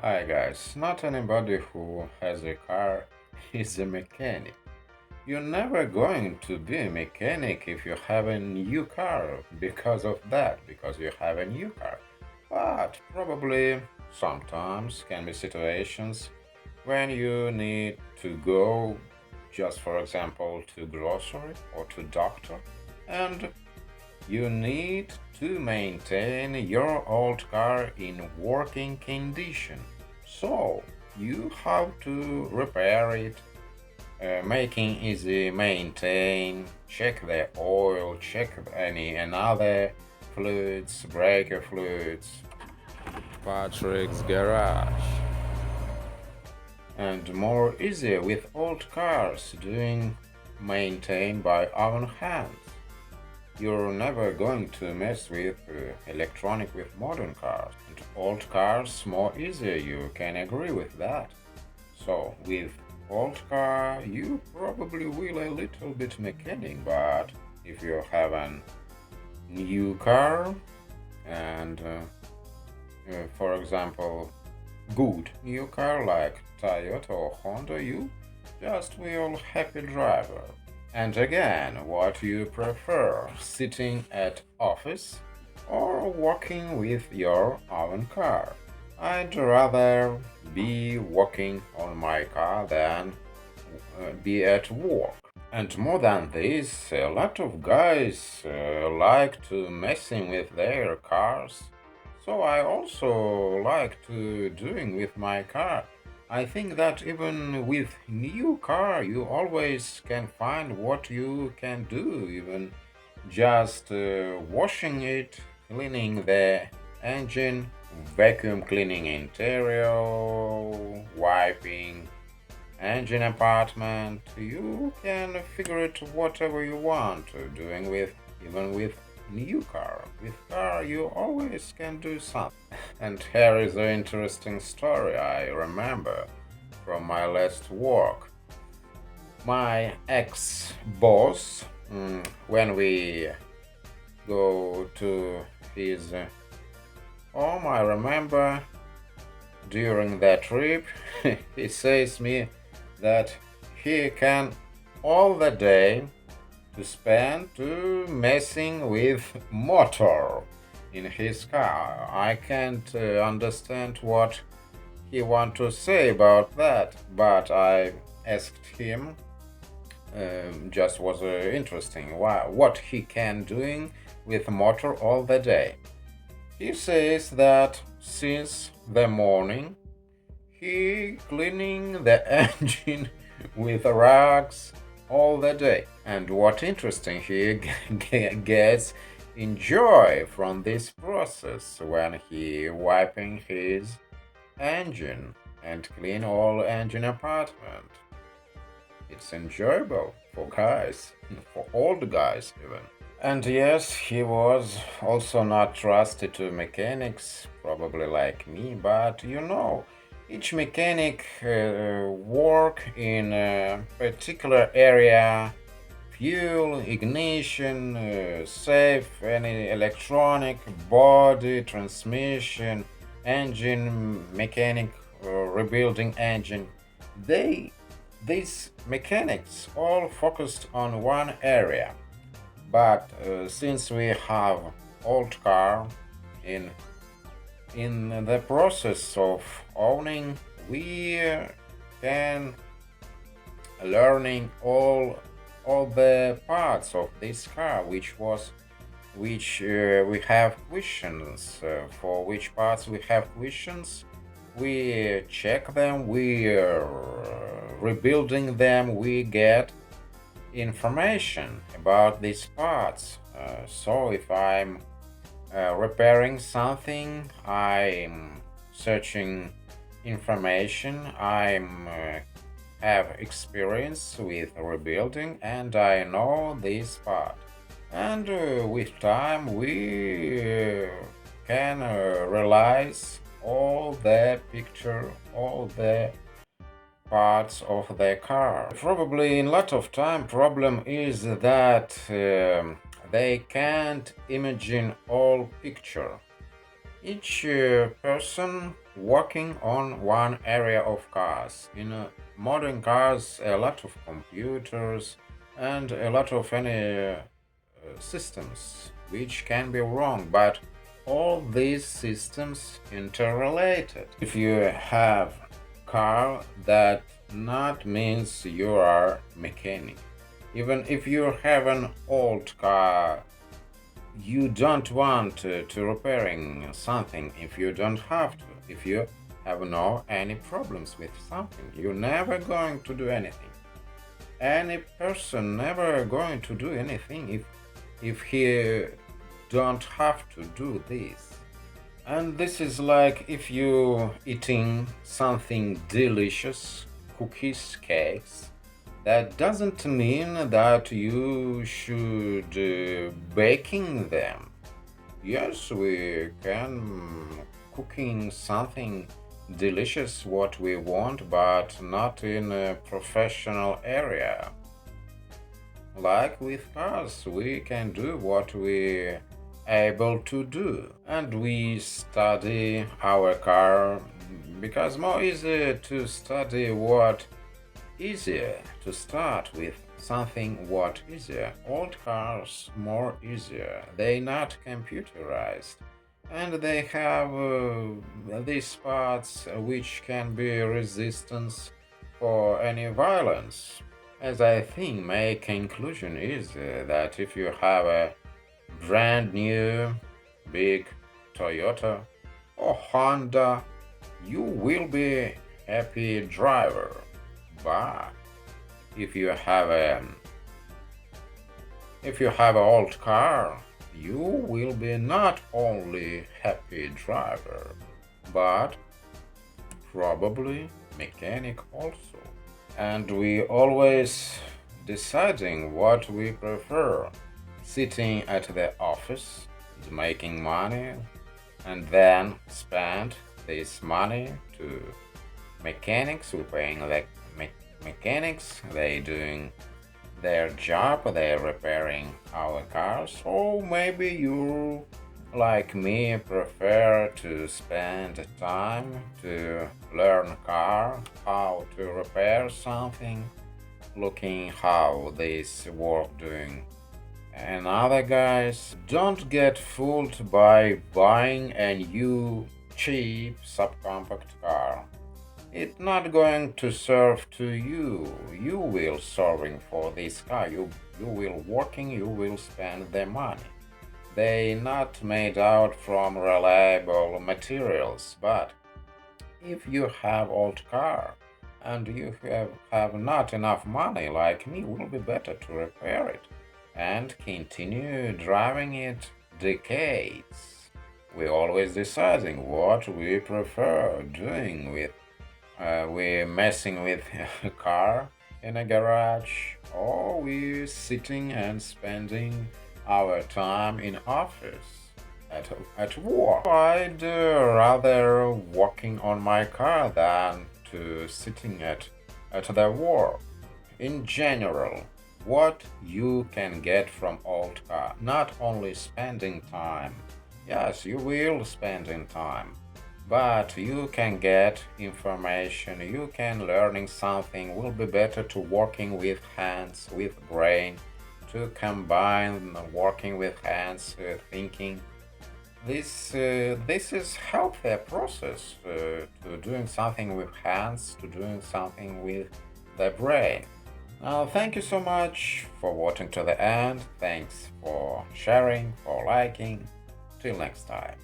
Hi guys, not anybody who has a car is a mechanic. You're never going to be a mechanic if you have a new car because you have a new car. But probably sometimes can be situations when you need to go, just for example, to grocery or to doctor, and you need to maintain your old car in working condition. So you have to repair it, making easy maintain, check the oil, check any another fluids, breaker fluids, Patrick's garage, and more easy with old cars doing maintain by own hands. You're never going to mess with electronic with modern cars. And old cars more easier, you can agree with that. So with old car, you probably will a little bit mechanic, but if you have a new car and for example, good new car like Toyota or Honda, you just will happy driver. And again, what you prefer, sitting at office or walking with your own car? I'd rather be walking on my car than be at work. And more than this, a lot of guys like to messing with their cars. So I also like to doing with my car. I think that even with new car, you always can find what you can do, even just washing it, cleaning the engine, vacuum cleaning interior, wiping engine apartment. You can figure it whatever you want doing with even with new car. With car you always can do something. And here is an interesting story I remember from my last work. My ex-boss, when we go to his home, I remember during that trip, he says me that he can all the day to spend to messing with motor in his car. I can't understand what he want to say about that, but I asked him. Just was interesting. What he can doing with motor all the day. He says that since the morning he cleaning the engine with rags all the day. And what interesting, he gets enjoy from this process when he wiping his engine and clean all engine apartment. It's enjoyable for guys, for old guys even. And yes, he was also not trusted to mechanics, probably like me, but each mechanic work in a particular area, fuel, ignition, safe, any electronic, body, transmission, engine, mechanic, rebuilding engine. They, these mechanics all focused on one area, but since we have old car in the process of owning, we can learning all the parts of this car, which we have questions for which parts we have questions. We check them. We rebuilding them. We get information about these parts. So if I'm repairing something, I'm searching information, I'm have experience with rebuilding, and I know this part. And with time, we can realize all the picture, all the parts of the car. Probably in lot of time problem is that they can't imagine all picture. Each person working on one area of cars. In modern cars, a lot of computers and a lot of any systems which can be wrong, but all these systems interrelated. If you have car, that not means you are mechanic. Even if you have an old car, you don't want to repairing something if you don't have to. If you have no any problems with something, you're never going to do anything. Any person never going to do anything if he don't have to do this. And this is like if you eating something delicious, cookies, cakes, that doesn't mean that you should baking them. Yes, we can cooking something delicious what we want, but not in a professional area. Like with cars, we can do what we able to do, and we study our car because more easy to study what easier to start with something what easier. Old cars more easier. They not computerized, and they have these parts which can be resistance for any violence. As I think my conclusion is that if you have a brand new big Toyota or Honda, you will be happy driver. But if you have an old car, you will be not only happy driver, but probably mechanic also. And we always deciding what we prefer, sitting at the office, making money, and then spend this money to mechanics. We're paying the mechanics, they doing their job, they're repairing our cars. Or maybe you, like me, prefer to spend time to learn car, how to repair something, looking how this work doing. And other guys, don't get fooled by buying a new cheap subcompact car. It's not going to serve to you. You will serving for this car. You will working, you will spend the money. They not made out from reliable materials, but if you have old car and you have not enough money like me, will be better to repair it and continue driving it decades. We always deciding what we prefer doing with we're messing with a car in a garage, or we're sitting and spending our time in office at work. I'd rather walking on my car than to sitting at the work. In general, what you can get from old car, not only spending time. Yes, you will spending time, but you can get information, you can learning something. Will be better to working with hands, with brain, to combine working with hands, thinking. This is healthier process to doing something with hands, to doing something with the brain. Now, thank you so much for watching to the end. Thanks for sharing, for liking. Till next time.